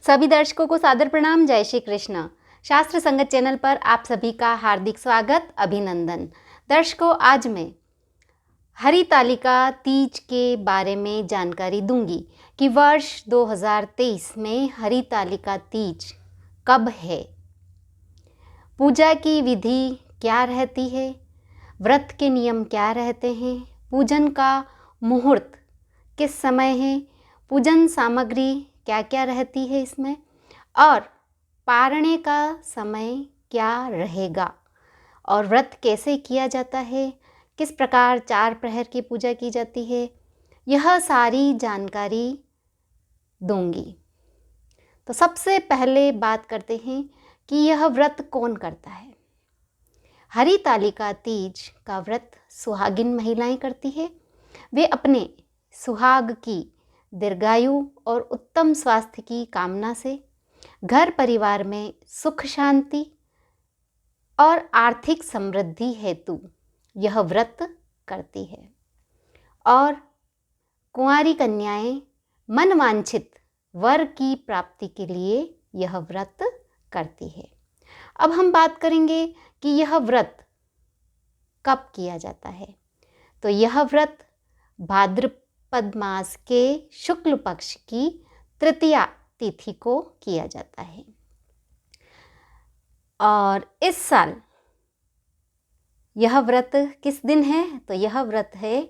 सभी दर्शकों को सादर प्रणाम। जय श्री कृष्ण। शास्त्र संगत चैनल पर आप सभी का हार्दिक स्वागत, अभिनंदन। दर्शकों, आज मैं हरितालिका तीज के बारे में जानकारी दूंगी कि वर्ष 2023 में हरितालिका तीज कब है, पूजा की विधि क्या रहती है, व्रत के नियम क्या रहते हैं, पूजन का मुहूर्त किस समय है, पूजन सामग्री क्या क्या रहती है इसमें, और पारणे का समय क्या रहेगा, और व्रत कैसे किया जाता है, किस प्रकार 4 प्रहर की पूजा की जाती है, यह सारी जानकारी दूंगी। तो सबसे पहले बात करते हैं कि यह व्रत कौन करता है। हरितालिका तीज का व्रत सुहागिन महिलाएं करती है। वे अपने सुहाग की दीर्घायु और उत्तम स्वास्थ्य की कामना से घर परिवार में सुख शांति और आर्थिक समृद्धि हेतु यह व्रत करती है, और कुंवारी कन्याएं मनवांछित वर की प्राप्ति के लिए यह व्रत करती है। अब हम बात करेंगे कि यह व्रत कब किया जाता है। तो यह व्रत भाद्रपद मास के शुक्ल पक्ष की तृतीया तिथि को किया जाता है, और इस साल यह व्रत किस दिन है, तो यह व्रत है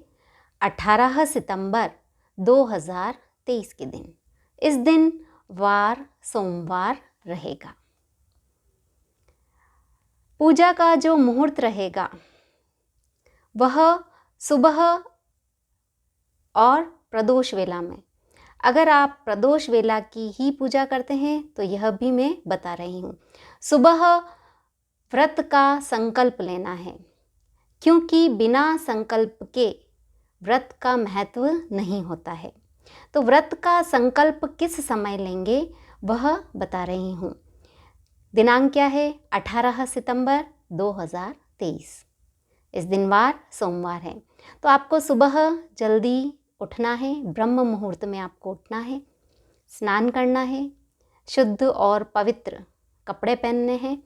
18 सितंबर 2023 के दिन। इस दिन वार सोमवार रहेगा। पूजा का जो मुहूर्त रहेगा वह सुबह और प्रदोष वेला में। अगर आप प्रदोष वेला की ही पूजा करते हैं तो यह भी मैं बता रही हूँ। सुबह व्रत का संकल्प लेना है, क्योंकि बिना संकल्प के व्रत का महत्व नहीं होता है। तो व्रत का संकल्प किस समय लेंगे वह बता रही हूँ। दिनांक क्या है? 18 सितंबर 2023। इस दिन वार सोमवार है। तो आपको सुबह जल्दी उठना है, ब्रह्म मुहूर्त में आपको उठना है, स्नान करना है, शुद्ध और पवित्र कपड़े पहनने हैं।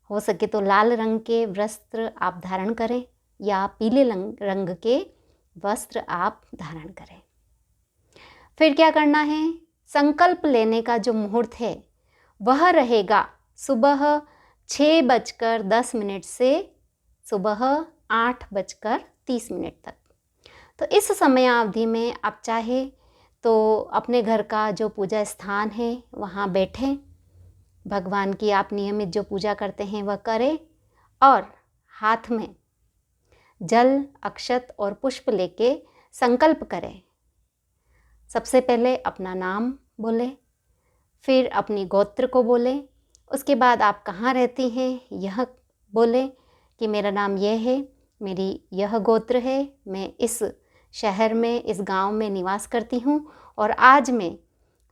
हो सके तो लाल रंग के वस्त्र आप धारण करें या पीले रंग के वस्त्र आप धारण करें। फिर क्या करना है? संकल्प लेने का जो मुहूर्त है वह रहेगा सुबह 6:10 से सुबह 8:30 तक। तो इस समयावधि में आप चाहे तो अपने घर का जो पूजा स्थान है वहाँ बैठें, भगवान की आप नियमित जो पूजा करते हैं वह करें, और हाथ में जल, अक्षत और पुष्प लेके संकल्प करें। सबसे पहले अपना नाम बोले, फिर अपनी गोत्र को बोले, उसके बाद आप कहाँ रहती हैं यह बोले कि मेरा नाम यह है, मेरी यह गोत्र है, मैं इस शहर में, इस गांव में निवास करती हूँ, और आज मैं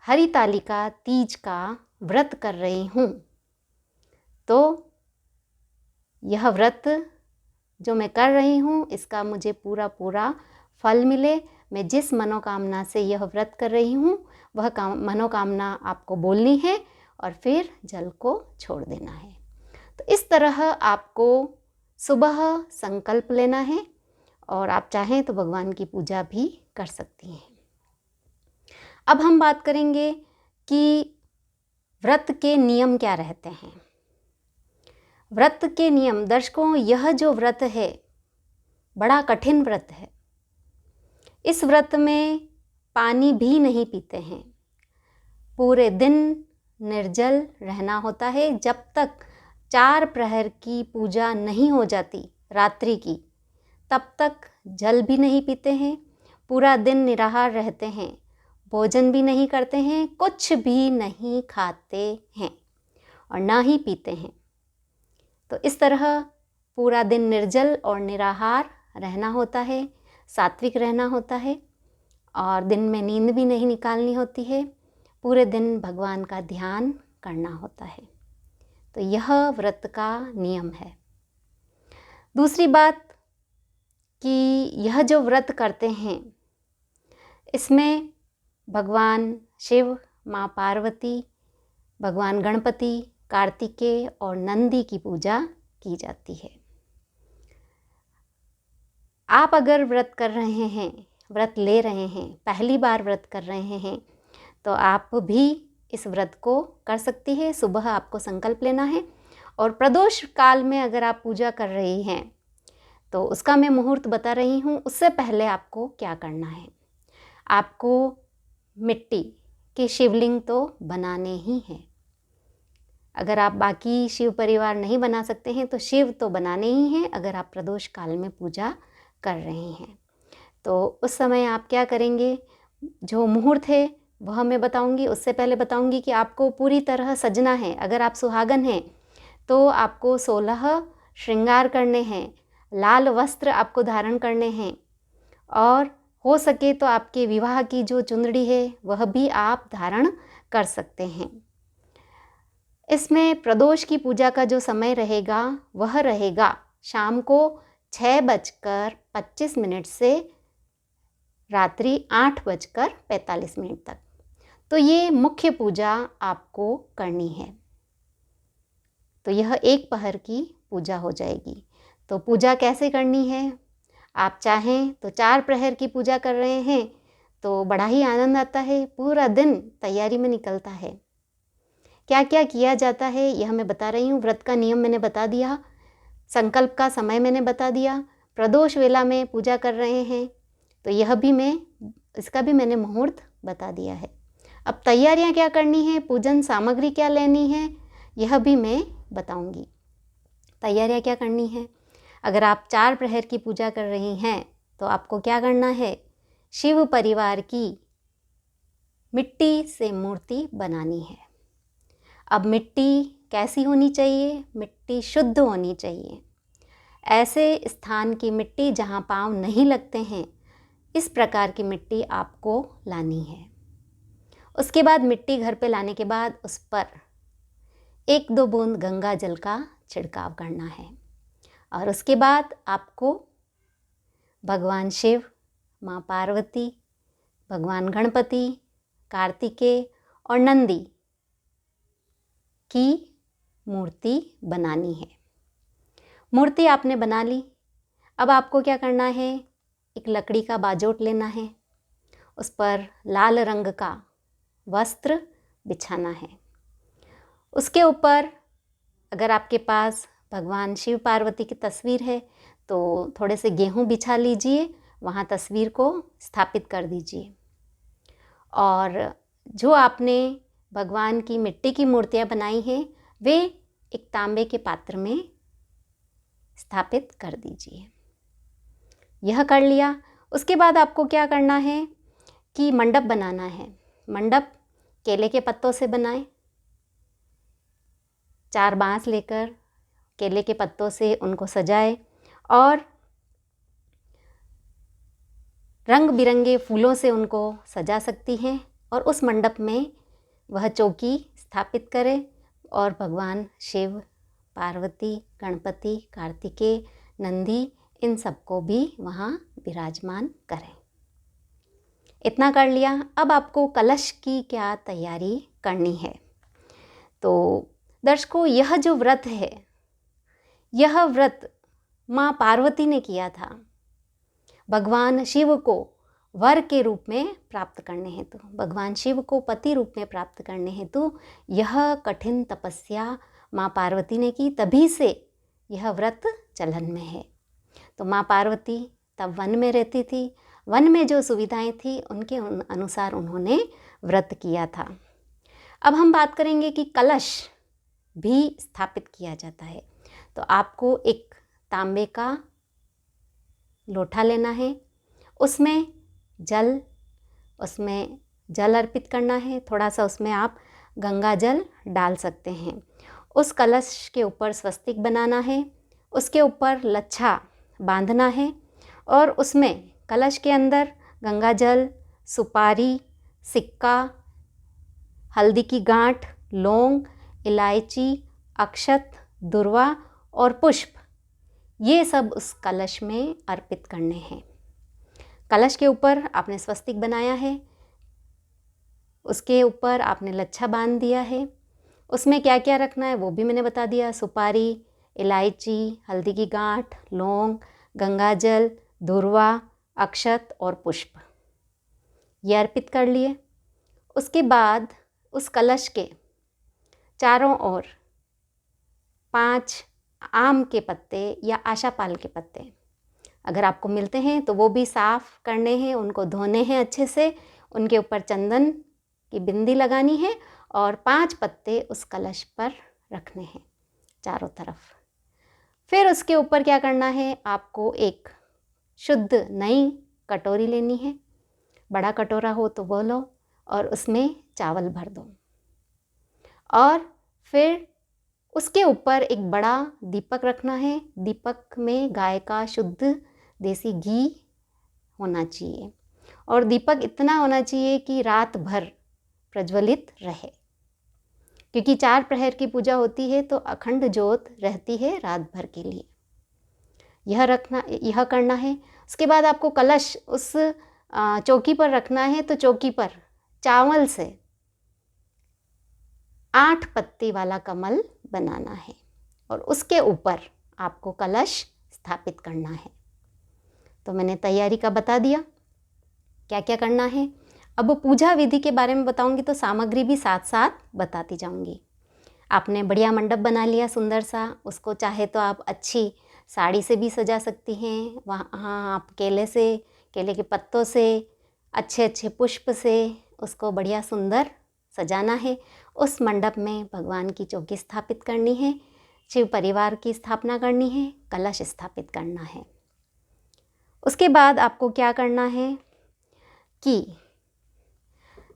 हरितालिका तीज का व्रत कर रही हूँ। तो यह व्रत जो मैं कर रही हूँ इसका मुझे पूरा फल मिले। मैं जिस मनोकामना से यह व्रत कर रही हूँ वह मनोकामना आपको बोलनी है और फिर जल को छोड़ देना है। तो इस तरह आपको सुबह संकल्प लेना है, और आप चाहें तो भगवान की पूजा भी कर सकती हैं। अब हम बात करेंगे कि व्रत के नियम क्या रहते हैं। व्रत के नियम, दर्शकों, यह जो व्रत है बड़ा कठिन व्रत है। इस व्रत में पानी भी नहीं पीते हैं। पूरे दिन निर्जल रहना होता है। जब तक 4 प्रहर की पूजा नहीं हो जाती रात्रि की, तब तक जल भी नहीं पीते हैं। पूरा दिन निराहार रहते हैं, भोजन भी नहीं करते हैं, कुछ भी नहीं खाते हैं और ना ही पीते हैं। तो इस तरह पूरा दिन निर्जल और निराहार रहना होता है, सात्विक रहना होता है, और दिन में नींद भी नहीं निकालनी होती है। पूरे दिन भगवान का ध्यान करना होता है। तो यह व्रत का नियम है। दूसरी बात कि यह जो व्रत करते हैं इसमें भगवान शिव, माँ पार्वती भगवान गणपति, कार्तिकेय और नंदी की पूजा की जाती है। आप अगर व्रत कर रहे हैं, व्रत ले रहे हैं, पहली बार व्रत कर रहे हैं, तो आप भी इस व्रत को कर सकती है। सुबह आपको संकल्प लेना है और प्रदोष काल में अगर आप पूजा कर रही हैं तो उसका मैं मुहूर्त बता रही हूँ। उससे पहले आपको क्या करना है, आपको मिट्टी के शिवलिंग तो बनाने ही हैं। अगर आप बाकी शिव परिवार नहीं बना सकते हैं तो शिव तो बनाने ही हैं अगर आप प्रदोष काल में पूजा कर रहे हैं। तो उस समय आप क्या करेंगे, जो मुहूर्त है वह मैं बताऊंगी। उससे पहले बताऊंगी कि आपको पूरी तरह सजना है। अगर आप सुहागन हैं तो आपको 16 श्रृंगार करने हैं, लाल वस्त्र आपको धारण करने हैं और हो सके तो आपके विवाह की जो चुंदड़ी है वह भी आप धारण कर सकते हैं। इसमें प्रदोष की पूजा का जो समय रहेगा वह रहेगा शाम को 6:25 से रात्रि 8:45 तक। तो ये मुख्य पूजा आपको करनी है। तो यह एक पहर की पूजा हो जाएगी। तो पूजा कैसे करनी है, आप चाहें तो 4 प्रहर की पूजा कर रहे हैं तो बड़ा ही आनंद आता है, पूरा दिन तैयारी में निकलता है। क्या क्या किया जाता है यह मैं बता रही हूँ। व्रत का नियम मैंने बता दिया, संकल्प का समय मैंने बता दिया, प्रदोष वेला में पूजा कर रहे हैं तो यह भी इसका भी मैंने मुहूर्त बता दिया है। अब तैयारियां क्या करनी है, पूजन सामग्री क्या लेनी है, यह भी मैं बताऊंगी। तैयारियां क्या करनी है, अगर आप 4 प्रहर की पूजा कर रही हैं तो आपको क्या करना है, शिव परिवार की मिट्टी से मूर्ति बनानी है। अब मिट्टी कैसी होनी चाहिए, मिट्टी शुद्ध होनी चाहिए। ऐसे स्थान की मिट्टी जहाँ पाँव नहीं लगते हैं, इस प्रकार की मिट्टी आपको लानी है। उसके बाद मिट्टी घर पे लाने के बाद उस पर 1-2 बूंद गंगा जल का छिड़काव करना है और उसके बाद आपको भगवान शिव, माँ पार्वती, भगवान गणपति, कार्तिकेय और नंदी की मूर्ति बनानी है। मूर्ति आपने बना ली। अब आपको क्या करना है, एक लकड़ी का बाजोट लेना है, उस पर लाल रंग का वस्त्र बिछाना है। उसके ऊपर अगर आपके पास भगवान शिव पार्वती की तस्वीर है तो थोड़े से गेहूं बिछा लीजिए, वहाँ तस्वीर को स्थापित कर दीजिए। और जो आपने भगवान की मिट्टी की मूर्तियाँ बनाई हैं वे एक तांबे के पात्र में स्थापित कर दीजिए। यह कर लिया। उसके बाद आपको क्या करना है कि मंडप बनाना है। मंडप केले के पत्तों से बनाएं। 4 बांस लेकर केले के पत्तों से उनको सजाएं और रंग बिरंगे फूलों से उनको सजा सकती हैं और उस मंडप में वह चौकी स्थापित करें और भगवान शिव, पार्वती, गणपति, कार्तिकेय, नंदी इन सबको भी वहाँ विराजमान करें। इतना कर लिया। अब आपको कलश की क्या तैयारी करनी है। तो दर्शकों, यह जो व्रत है, यह व्रत माँ पार्वती ने किया था भगवान शिव को वर के रूप में प्राप्त करने हेतु, भगवान शिव को पति रूप में प्राप्त करने हेतु यह कठिन तपस्या माँ पार्वती ने की, तभी से यह व्रत चलन में है। तो माँ पार्वती तब वन में रहती थी, वन में जो सुविधाएं थी उनके अनुसार उन्होंने व्रत किया था। अब हम बात करेंगे कि कलश भी स्थापित किया जाता है। तो आपको एक तांबे का लोटा लेना है, उसमें जल अर्पित करना है। थोड़ा सा उसमें आप गंगा जल डाल सकते हैं। उस कलश के ऊपर स्वस्तिक बनाना है, उसके ऊपर लच्छा बांधना है और उसमें कलश के अंदर गंगा जल, सुपारी, सिक्का, हल्दी की गांठ, लौंग, इलायची, अक्षत, दुर्वा और पुष्प, ये सब उस कलश में अर्पित करने हैं। कलश के ऊपर आपने स्वस्तिक बनाया है, उसके ऊपर आपने लच्छा बांध दिया है। उसमें क्या क्या रखना है वो भी मैंने बता दिया। सुपारी, इलायची, हल्दी की गांठ, लौंग, गंगाजल, धुर्वा, अक्षत और पुष्प, ये अर्पित कर लिए। उसके बाद उस कलश के चारों ओर 5 आम के पत्ते या आशापाल के पत्ते अगर आपको मिलते हैं तो वो भी साफ़ करने हैं, उनको धोने हैं अच्छे से, उनके ऊपर चंदन की बिंदी लगानी है और 5 पत्ते उस कलश पर रखने हैं चारों तरफ। फिर उसके ऊपर क्या करना है, आपको एक शुद्ध नई कटोरी लेनी है, बड़ा कटोरा हो तो वो लो और उसमें चावल भर दो। और फिर उसके ऊपर एक बड़ा दीपक रखना है। दीपक में गाय का शुद्ध देसी घी होना चाहिए और दीपक इतना होना चाहिए कि रात भर प्रज्वलित रहे, क्योंकि 4 प्रहर की पूजा होती है तो अखंड ज्योत रहती है रात भर के लिए। यह करना है। उसके बाद आपको कलश उस चौकी पर रखना है, तो चौकी पर चावल से 8 पत्ती वाला कमल बनाना है और उसके ऊपर आपको कलश स्थापित करना है। तो मैंने तैयारी का बता दिया क्या क्या करना है। अब पूजा विधि के बारे में बताऊंगी तो सामग्री भी साथ साथ बताती जाऊंगी। आपने बढ़िया मंडप बना लिया सुंदर सा, उसको चाहे तो आप अच्छी साड़ी से भी सजा सकती हैं। वहाँ आप केले के पत्तों से, अच्छे अच्छे पुष्प से उसको बढ़िया सुंदर सजाना है। उस मंडप में भगवान की चौकी स्थापित करनी है, शिव परिवार की स्थापना करनी है, कलश स्थापित करना है। उसके बाद आपको क्या करना है कि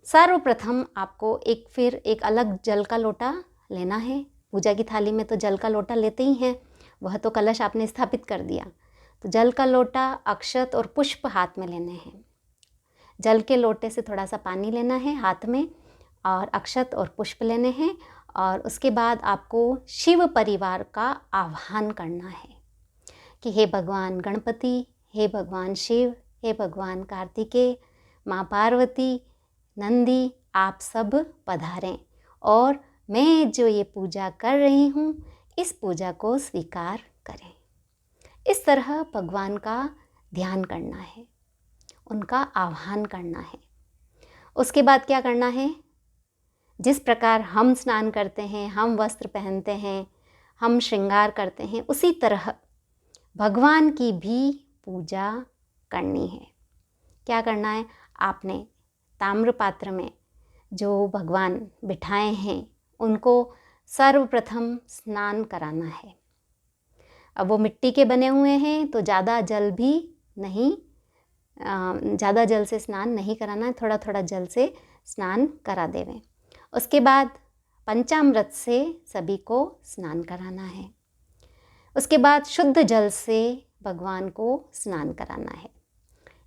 सर्वप्रथम आपको एक अलग जल का लोटा लेना है। पूजा की थाली में तो जल का लोटा लेते ही हैं, वह तो कलश आपने स्थापित कर दिया, तो जल का लोटा, अक्षत और पुष्प हाथ में लेने हैं। जल के लोटे से थोड़ा सा पानी लेना है हाथ में और अक्षत और पुष्प लेने हैं। और उसके बाद आपको शिव परिवार का आह्वान करना है कि हे भगवान गणपति, हे भगवान शिव, हे भगवान कार्तिकेय, माँ पार्वती, नंदी, आप सब पधारें और मैं जो ये पूजा कर रही हूँ इस पूजा को स्वीकार करें। इस तरह भगवान का ध्यान करना है, उनका आह्वान करना है। उसके बाद क्या करना है, जिस प्रकार हम स्नान करते हैं, हम वस्त्र पहनते हैं, हम श्रृंगार करते हैं, उसी तरह भगवान की भी पूजा करनी है। क्या करना है, आपने ताम्र पात्र में जो भगवान बिठाए हैं उनको सर्वप्रथम स्नान कराना है। अब वो मिट्टी के बने हुए हैं तो ज़्यादा जल से स्नान नहीं कराना है, थोड़ा थोड़ा जल से स्नान करा देवें। उसके बाद पंचामृत से सभी को स्नान कराना है। उसके बाद शुद्ध जल से भगवान को स्नान कराना है।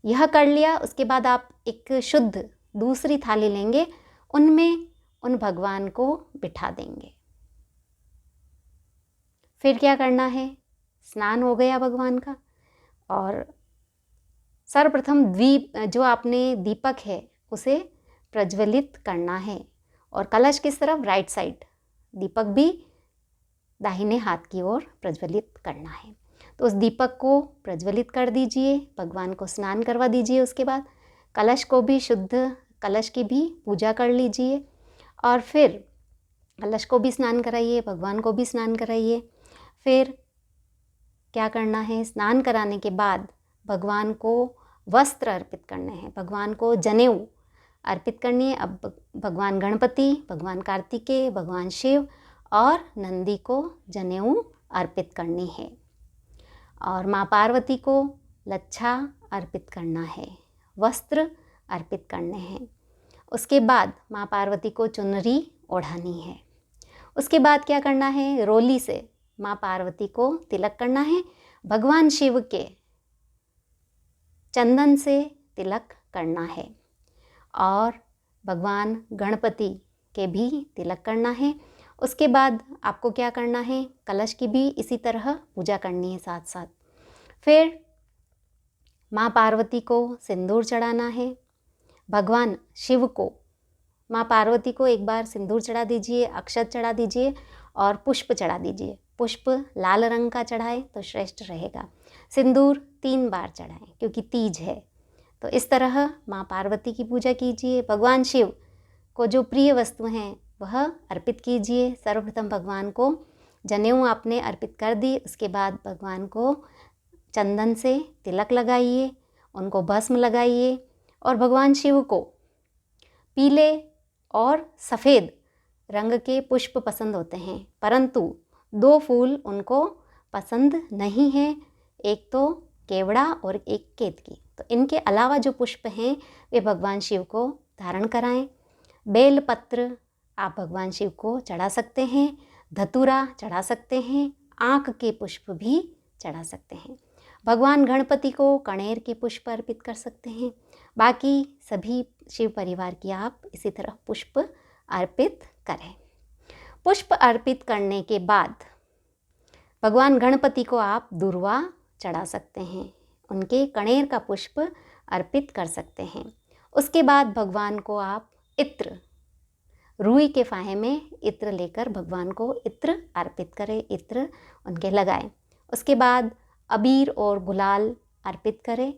यह कर लिया, उसके बाद आप एक शुद्ध दूसरी थाली लेंगे, उनमें उन भगवान को बिठा देंगे। फिर क्या करना है, स्नान हो गया भगवान का और सर्वप्रथम जो आपने दीपक है उसे प्रज्वलित करना है और कलश किस तरफ, राइट साइड, दीपक भी दाहिने हाथ की ओर प्रज्वलित करना है। तो उस दीपक को प्रज्वलित कर दीजिए, भगवान को स्नान करवा दीजिए। उसके बाद कलश को भी शुद्ध, कलश की भी पूजा कर लीजिए और फिर कलश को भी स्नान कराइए, भगवान को भी स्नान कराइए। फिर क्या करना है, स्नान कराने के बाद भगवान को वस्त्र अर्पित करने हैं, भगवान को जनेऊ अर्पित करनी है। अब भगवान गणपति, भगवान कार्तिकेय, भगवान शिव और नंदी को जनेऊ अर्पित करनी है और माँ पार्वती को लच्छा अर्पित करना है, वस्त्र अर्पित करने हैं। उसके बाद माँ पार्वती को चुनरी ओढ़ानी है। उसके बाद क्या करना है, रोली से माँ पार्वती को तिलक करना है, भगवान शिव के चंदन से तिलक करना है और भगवान गणपति के भी तिलक करना है। उसके बाद आपको क्या करना है, कलश की भी इसी तरह पूजा करनी है साथ साथ। फिर माँ पार्वती को सिंदूर चढ़ाना है, भगवान शिव को माँ पार्वती को एक बार सिंदूर चढ़ा दीजिए, अक्षत चढ़ा दीजिए और पुष्प चढ़ा दीजिए। पुष्प लाल रंग का चढ़ाएं तो श्रेष्ठ रहेगा। सिंदूर 3 बार चढ़ाएं क्योंकि तीज है। तो इस तरह माँ पार्वती की पूजा कीजिए। भगवान शिव को जो प्रिय वस्तु हैं वह अर्पित कीजिए। सर्वप्रथम भगवान को जनेऊ आपने अर्पित कर दी, उसके बाद भगवान को चंदन से तिलक लगाइए, उनको भस्म लगाइए और भगवान शिव को पीले और सफ़ेद रंग के पुष्प पसंद होते हैं, परंतु 2 फूल उनको पसंद नहीं हैं, एक तो केवड़ा और एक केतकी। तो इनके अलावा जो पुष्प हैं वे भगवान शिव को धारण कराएं। बेल पत्र आप भगवान शिव को चढ़ा सकते हैं, धतूरा चढ़ा सकते हैं, आँख के पुष्प भी चढ़ा सकते हैं। भगवान गणपति को कणेर के पुष्प अर्पित कर सकते हैं। बाकी सभी शिव परिवार की आप इसी तरह पुष्प अर्पित करें। पुष्प अर्पित करने के बाद भगवान गणपति को आप दुर्वा चढ़ा सकते हैं, उनके कणेर का पुष्प अर्पित कर सकते हैं। उसके बाद भगवान को आप इत्र, रुई के फाहे में इत्र लेकर भगवान को इत्र अर्पित करें, इत्र उनके लगाएं। उसके बाद अबीर और गुलाल अर्पित करें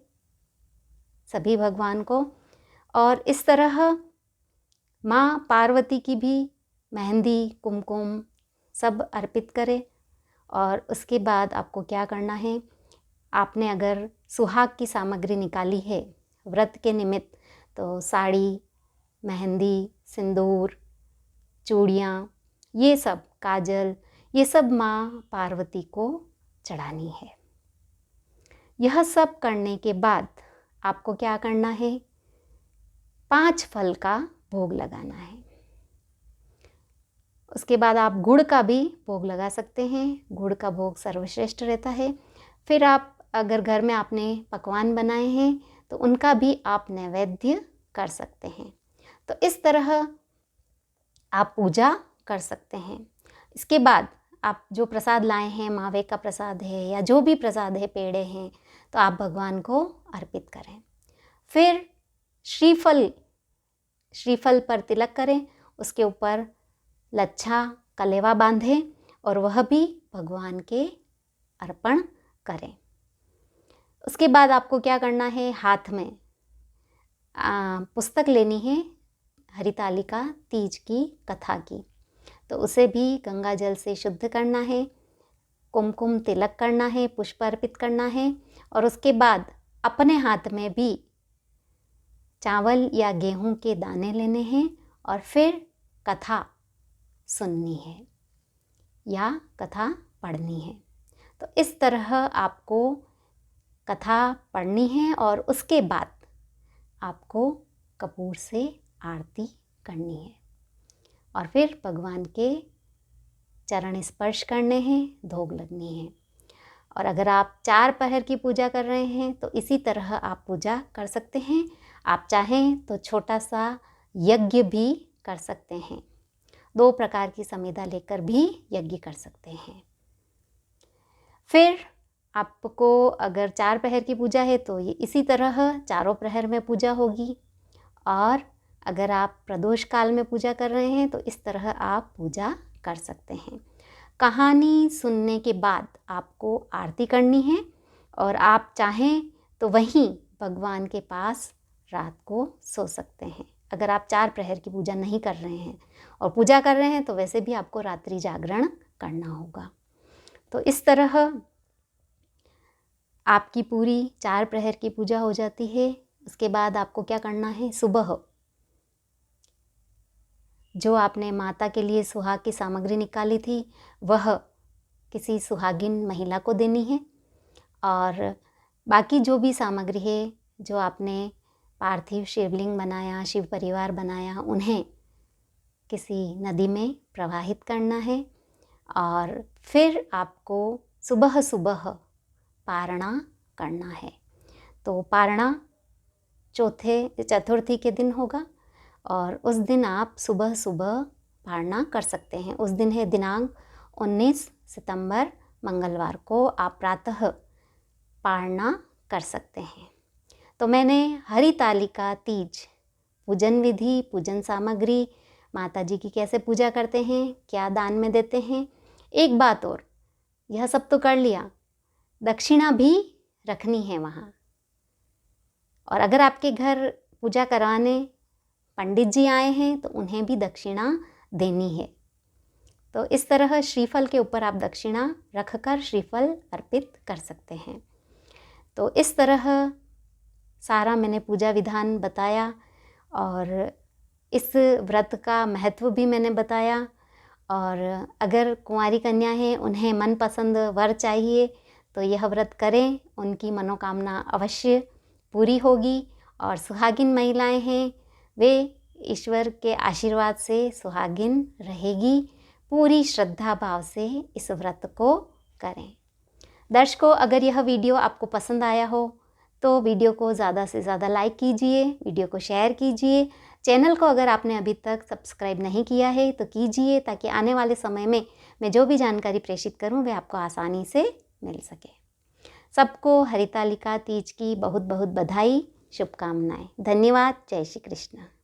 सभी भगवान को, और इस तरह माँ पार्वती की भी मेहंदी, कुमकुम सब अर्पित करें। और उसके बाद आपको क्या करना है, आपने अगर सुहाग की सामग्री निकाली है व्रत के निमित्त, तो साड़ी, मेहंदी, सिंदूर, चूड़ियाँ, ये सब, काजल, ये सब माँ पार्वती को चढ़ानी है। यह सब करने के बाद आपको क्या करना है, 5 फल का भोग लगाना है। उसके बाद आप गुड़ का भी भोग लगा सकते हैं, गुड़ का भोग सर्वश्रेष्ठ रहता है। फिर आप अगर घर में आपने पकवान बनाए हैं तो उनका भी आप नैवेद्य कर सकते हैं। तो इस तरह आप पूजा कर सकते हैं। इसके बाद आप जो प्रसाद लाए हैं, मावे का प्रसाद है या जो भी प्रसाद है, पेड़े हैं, तो आप भगवान को अर्पित करें। फिर श्रीफल पर तिलक करें, उसके ऊपर लच्छा कलेवा बांधें और वह भी भगवान के अर्पण करें। उसके बाद आपको क्या करना है, हाथ में पुस्तक लेनी है हरितालिका तीज की कथा की, तो उसे भी गंगा जल से शुद्ध करना है, कुमकुम तिलक करना है, पुष्प अर्पित करना है। और उसके बाद अपने हाथ में भी चावल या गेहूं के दाने लेने हैं और फिर कथा सुननी है या कथा पढ़नी है। तो इस तरह आपको कथा पढ़नी है और उसके बाद आपको कपूर से आरती करनी है और फिर भगवान के चरण स्पर्श करने हैं, धूप लगनी है। और अगर आप 4 पहर की पूजा कर रहे हैं तो इसी तरह आप पूजा कर सकते हैं। आप चाहें तो छोटा सा यज्ञ भी कर सकते हैं, 2 प्रकार की समिधा लेकर भी यज्ञ कर सकते हैं। फिर आपको अगर 4 पहर की पूजा है तो ये इसी तरह चारों प्रहर में पूजा होगी, और अगर आप प्रदोष काल में पूजा कर रहे हैं तो इस तरह आप पूजा कर सकते हैं। कहानी सुनने के बाद आपको आरती करनी है और आप चाहें तो वहीं भगवान के पास रात को सो सकते हैं। अगर आप 4 प्रहर की पूजा नहीं कर रहे हैं और पूजा कर रहे हैं तो वैसे भी आपको रात्रि जागरण करना होगा। तो इस तरह आपकी पूरी 4 प्रहर की पूजा हो जाती है। उसके बाद आपको क्या करना है, सुबह जो आपने माता के लिए सुहाग की सामग्री निकाली थी वह किसी सुहागिन महिला को देनी है, और बाकी जो भी सामग्री है, जो आपने पार्थिव शिवलिंग बनाया, शिव परिवार बनाया, उन्हें किसी नदी में प्रवाहित करना है। और फिर आपको सुबह सुबह पारणा करना है। तो पारणा चतुर्थी के दिन होगा और उस दिन आप सुबह सुबह पारणा कर सकते हैं। उस दिन है दिनांक 19 सितंबर मंगलवार को आप प्रातः पारणा कर सकते हैं। तो मैंने हरितालिका तीज पूजन विधि, पूजन सामग्री, माता जी की कैसे पूजा करते हैं, क्या दान में देते हैं। एक बात और, यह सब तो कर लिया, दक्षिणा भी रखनी है वहाँ। और अगर आपके घर पूजा करवाने पंडित जी आए हैं तो उन्हें भी दक्षिणा देनी है। तो इस तरह श्रीफल के ऊपर आप दक्षिणा रखकर श्रीफल अर्पित कर सकते हैं। तो इस तरह सारा मैंने पूजा विधान बताया और इस व्रत का महत्व भी मैंने बताया। और अगर कुंवारी कन्या हैं, उन्हें मनपसंद वर चाहिए तो यह व्रत करें, उनकी मनोकामना अवश्य पूरी होगी। और सुहागिन महिलाएं हैं, वे ईश्वर के आशीर्वाद से सुहागिन रहेगी। पूरी श्रद्धा भाव से इस व्रत को करें। दर्शकों, अगर यह वीडियो आपको पसंद आया हो तो वीडियो को ज़्यादा से ज़्यादा लाइक कीजिए, वीडियो को शेयर कीजिए। चैनल को अगर आपने अभी तक सब्सक्राइब नहीं किया है तो कीजिए, ताकि आने वाले समय में मैं जो भी जानकारी प्रेषित करूं वे आपको आसानी से मिल सके। सबको हरितालिका तीज की बहुत बहुत बधाई, शुभकामनाएं। धन्यवाद। जय श्री कृष्ण।